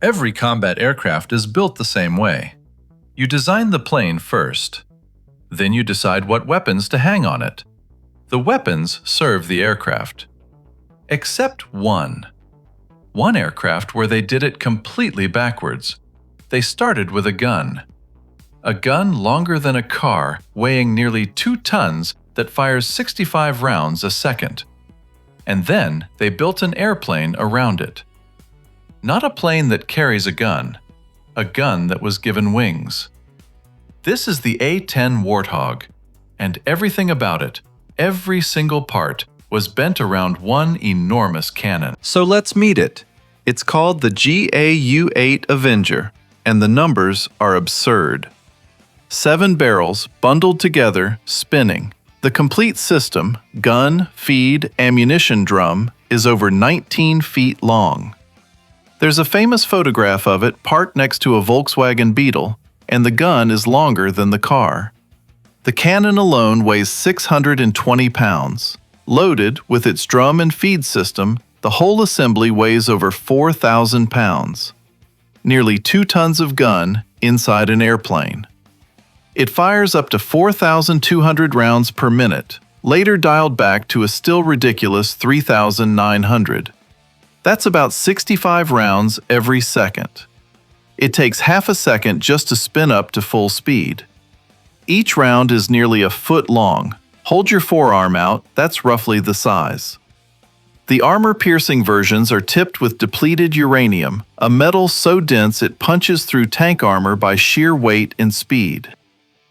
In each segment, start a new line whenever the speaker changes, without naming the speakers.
Every combat aircraft is built the same way. You design the plane first. Then you decide what weapons to hang on it. The weapons serve the aircraft. Except one. One aircraft where they did it completely backwards. They started with a gun. A gun longer than a car, weighing nearly 2 tons, that fires 65 rounds a second. And then they built an airplane around it. Not a plane that carries a gun that was given wings. This is the A-10 Warthog, and everything about it, every single part, was bent around one enormous cannon.
So let's meet it. It's called the GAU-8 Avenger, and the numbers are absurd. 7 barrels bundled together, spinning. The complete system, gun, feed, ammunition drum, is over 19 feet long. There's a famous photograph of it parked next to a Volkswagen Beetle, and the gun is longer than the car. The cannon alone weighs 620 pounds. Loaded with its drum and feed system, the whole assembly weighs over 4,000 pounds. Nearly 2 tons of gun inside an airplane. It fires up to 4,200 rounds per minute, later dialed back to a still ridiculous 3,900. That's about 65 rounds every second. It takes half a second just to spin up to full speed. Each round is nearly a foot long. Hold your forearm out, that's roughly the size. The armor-piercing versions are tipped with depleted uranium, a metal so dense it punches through tank armor by sheer weight and speed.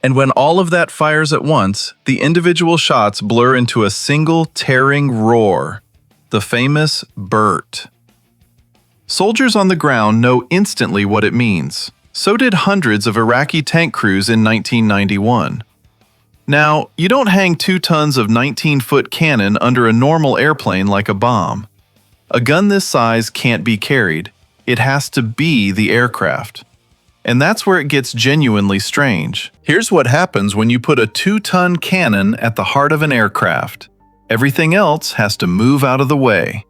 And when all of that fires at once, the individual shots blur into a single tearing roar, the famous BERT. Soldiers on the ground know instantly what it means. So did hundreds of Iraqi tank crews in 1991. Now, you don't hang 2 tons of 19-foot cannon under a normal airplane like a bomb. A gun this size can't be carried. It has to be the aircraft. And that's where it gets genuinely strange. Here's what happens when you put a 2-ton cannon at the heart of an aircraft. Everything else has to move out of the way.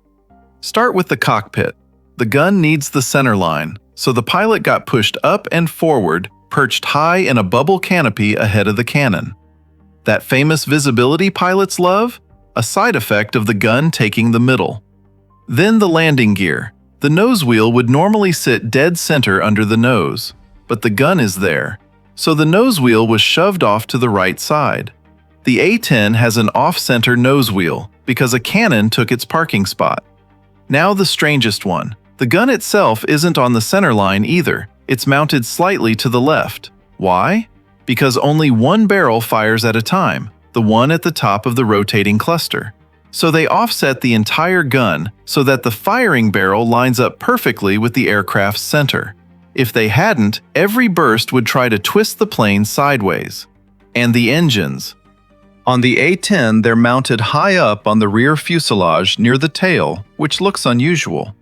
Start with the cockpit. The gun needs the center line, so the pilot got pushed up and forward, perched high in a bubble canopy ahead of the cannon. That famous visibility pilots love? A side effect of the gun taking the middle. Then the landing gear. The nose wheel would normally sit dead center under the nose, but the gun is there, so the nose wheel was shoved off to the right side. The A-10 has an off-center nose wheel because a cannon took its parking spot. Now the strangest one. The gun itself isn't on the center line either. It's mounted slightly to the left. Why? Because only one barrel fires at a time, the one at the top of the rotating cluster. So they offset the entire gun so that the firing barrel lines up perfectly with the aircraft's center. If they hadn't, every burst would try to twist the plane sideways. And the engines. On the A-10, they're mounted high up on the rear fuselage near the tail, which looks unusual.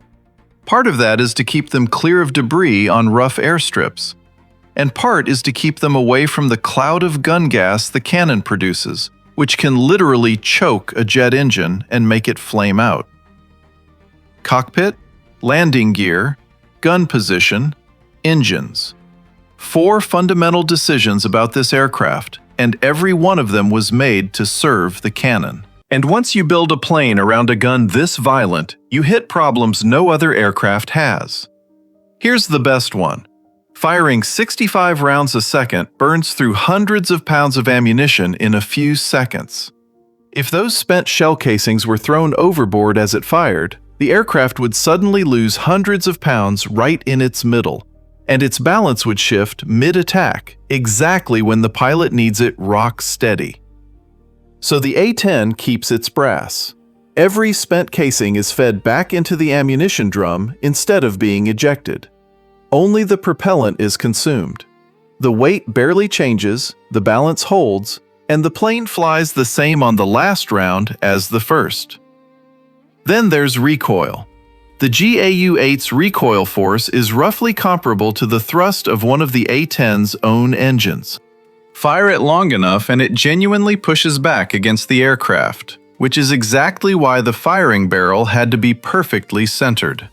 Part of that is to keep them clear of debris on rough airstrips. And part is to keep them away from the cloud of gun gas the cannon produces, which can literally choke a jet engine and make it flame out. Cockpit, landing gear, gun position, engines. 4 fundamental decisions about this aircraft, and every one of them was made to serve the cannon. And once you build a plane around a gun this violent, you hit problems no other aircraft has. Here's the best one. Firing 65 rounds a second burns through hundreds of pounds of ammunition in a few seconds. If those spent shell casings were thrown overboard as it fired, the aircraft would suddenly lose hundreds of pounds right in its middle, and its balance would shift mid-attack, exactly when the pilot needs it rock steady. So the A-10 keeps its brass. Every spent casing is fed back into the ammunition drum instead of being ejected. Only the propellant is consumed. The weight barely changes, the balance holds, and the plane flies the same on the last round as the first. Then there's recoil. The GAU-8's recoil force is roughly comparable to the thrust of one of the A-10's own engines. Fire it long enough and it genuinely pushes back against the aircraft, which is exactly why the firing barrel had to be perfectly centered.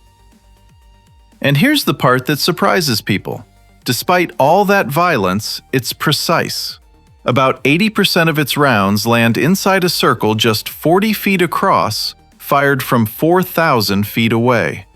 And here's the part that surprises people. Despite all that violence, it's precise. About 80% of its rounds land inside a circle just 40 feet across, fired from 4,000 feet away.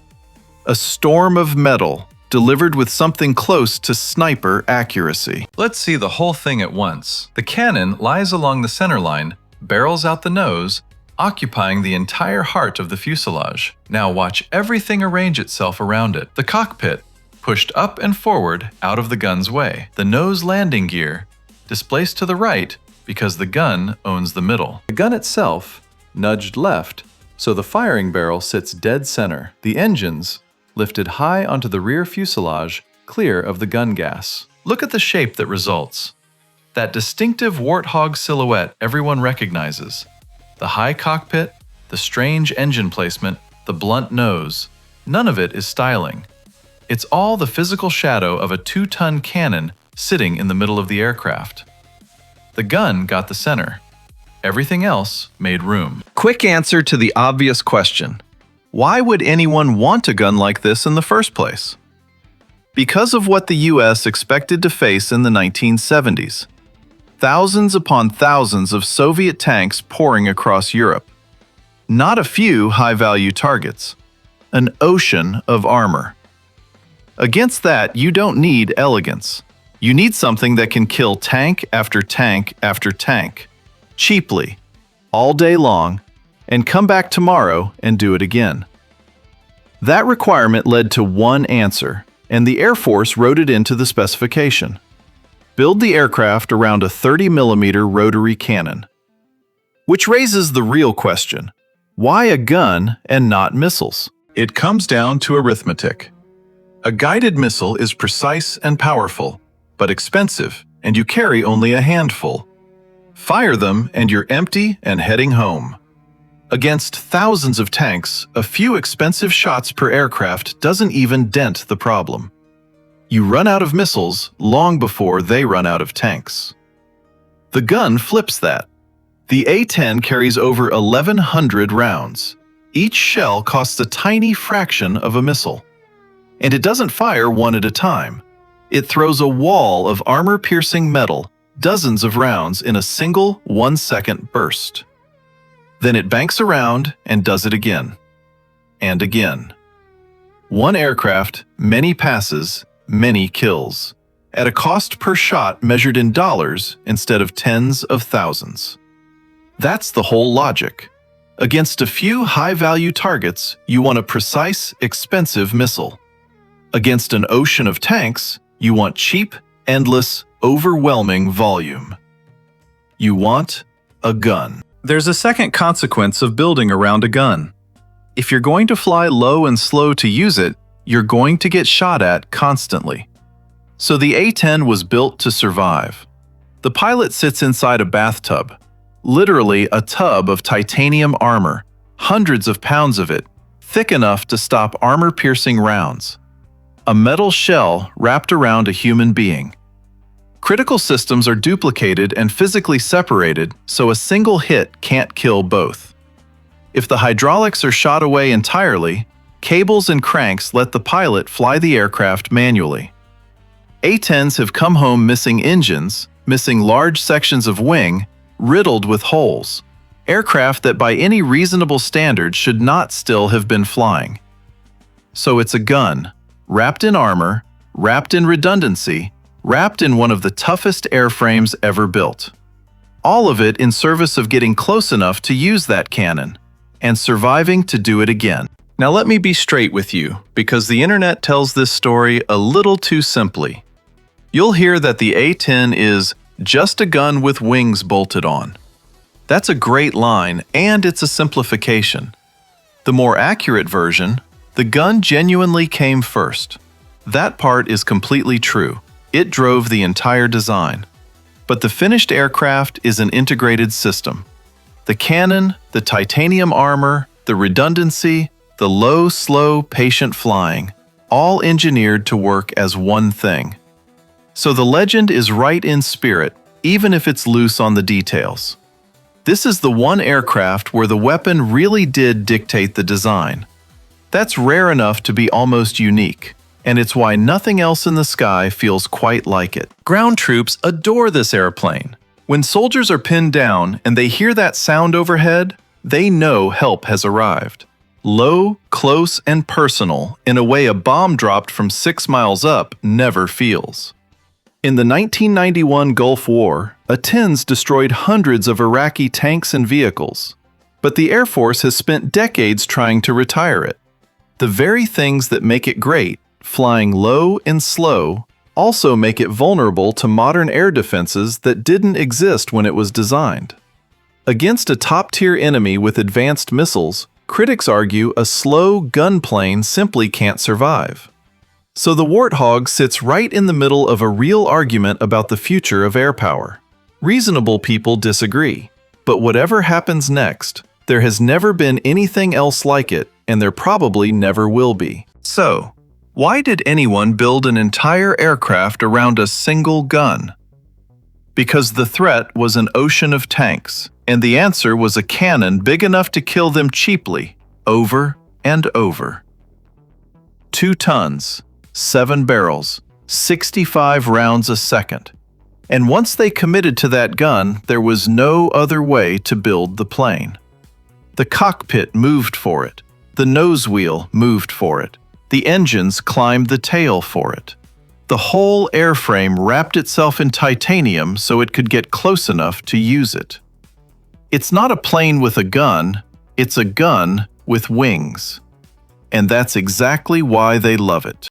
A storm of metal, delivered with something close to sniper accuracy.
Let's see the whole thing at once. The cannon lies along the center line, barrels out the nose, occupying the entire heart of the fuselage. Now watch everything arrange itself around it. The cockpit, pushed up and forward out of the gun's way. The nose landing gear, displaced to the right because the gun owns the middle. The gun itself, nudged left, so the firing barrel sits dead center. The engines, lifted high onto the rear fuselage, clear of the gun gas. Look at the shape that results. That distinctive Warthog silhouette everyone recognizes. The high cockpit, the strange engine placement, the blunt nose. None of it is styling. It's all the physical shadow of a 2-ton cannon sitting in the middle of the aircraft. The gun got the center. Everything else made room.
Quick answer to the obvious question. Why would anyone want a gun like this in the first place? Because of what the US expected to face in the 1970s. Thousands upon thousands of Soviet tanks pouring across Europe. Not a few high-value targets. An ocean of armor. Against that, you don't need elegance. You need something that can kill tank after tank after tank, cheaply, all day long, and come back tomorrow and do it again. That requirement led to one answer, and the Air Force wrote it into the specification. Build the aircraft around a 30mm rotary cannon. Which raises the real question, why a gun and not missiles? It comes down to arithmetic. A guided missile is precise and powerful, but expensive, and you carry only a handful. Fire them and you're empty and heading home. Against thousands of tanks, a few expensive shots per aircraft doesn't even dent the problem. You run out of missiles long before they run out of tanks. The gun flips that. The A-10 carries over 1,100 rounds. Each shell costs a tiny fraction of a missile. And it doesn't fire one at a time. It throws a wall of armor-piercing metal, dozens of rounds in a single 1-second burst. Then it banks around and does it again. And again. One aircraft, many passes, many kills, at a cost per shot measured in dollars instead of tens of thousands. That's the whole logic. Against a few high-value targets, you want a precise, expensive missile. Against an ocean of tanks, you want cheap, endless, overwhelming volume. You want a gun. There's a second consequence of building around a gun. If you're going to fly low and slow to use it, you're going to get shot at constantly. So the A-10 was built to survive. The pilot sits inside a bathtub, literally a tub of titanium armor, hundreds of pounds of it, thick enough to stop armor-piercing rounds. A metal shell wrapped around a human being. Critical systems are duplicated and physically separated so a single hit can't kill both. If the hydraulics are shot away entirely, cables and cranks let the pilot fly the aircraft manually. A-10s have come home missing engines, missing large sections of wing, riddled with holes. Aircraft that by any reasonable standard should not still have been flying. So it's a gun, wrapped in armor, wrapped in redundancy, wrapped in one of the toughest airframes ever built. All of it in service of getting close enough to use that cannon, and surviving to do it again. Now let me be straight with you, because the internet tells this story a little too simply. You'll hear that the A-10 is just a gun with wings bolted on. That's a great line, and it's a simplification. The more accurate version, the gun genuinely came first. That part is completely true. It drove the entire design. But the finished aircraft is an integrated system. The cannon, the titanium armor, the redundancy, the low, slow, patient flying, all engineered to work as one thing. So the legend is right in spirit, even if it's loose on the details. This is the one aircraft where the weapon really did dictate the design. That's rare enough to be almost unique. and it's why nothing else in the sky feels quite like it. Ground troops adore this airplane. When soldiers are pinned down and they hear that sound overhead, they know help has arrived. Low, close, and personal in a way a bomb dropped from 6 miles up never feels. In the 1991 Gulf War, A-10s destroyed hundreds of Iraqi tanks and vehicles, but the Air Force has spent decades trying to retire it. The very things that make it great, flying low and slow, also make it vulnerable to modern air defenses that didn't exist when it was designed. Against a top-tier enemy with advanced missiles, critics argue a slow gunplane simply can't survive. So the Warthog sits right in the middle of a real argument about the future of air power. Reasonable people disagree, but whatever happens next, there has never been anything else like it, and there probably never will be. So, why did anyone build an entire aircraft around a single gun? Because the threat was an ocean of tanks, and the answer was a cannon big enough to kill them cheaply, over and over. 2 tons, 7 barrels, 65 rounds a second. And once they committed to that gun, there was no other way to build the plane. The cockpit moved for it. The nose wheel moved for it. The engines climbed the tail for it. The whole airframe wrapped itself in titanium so it could get close enough to use it. It's not a plane with a gun, it's a gun with wings. And that's exactly why they love it.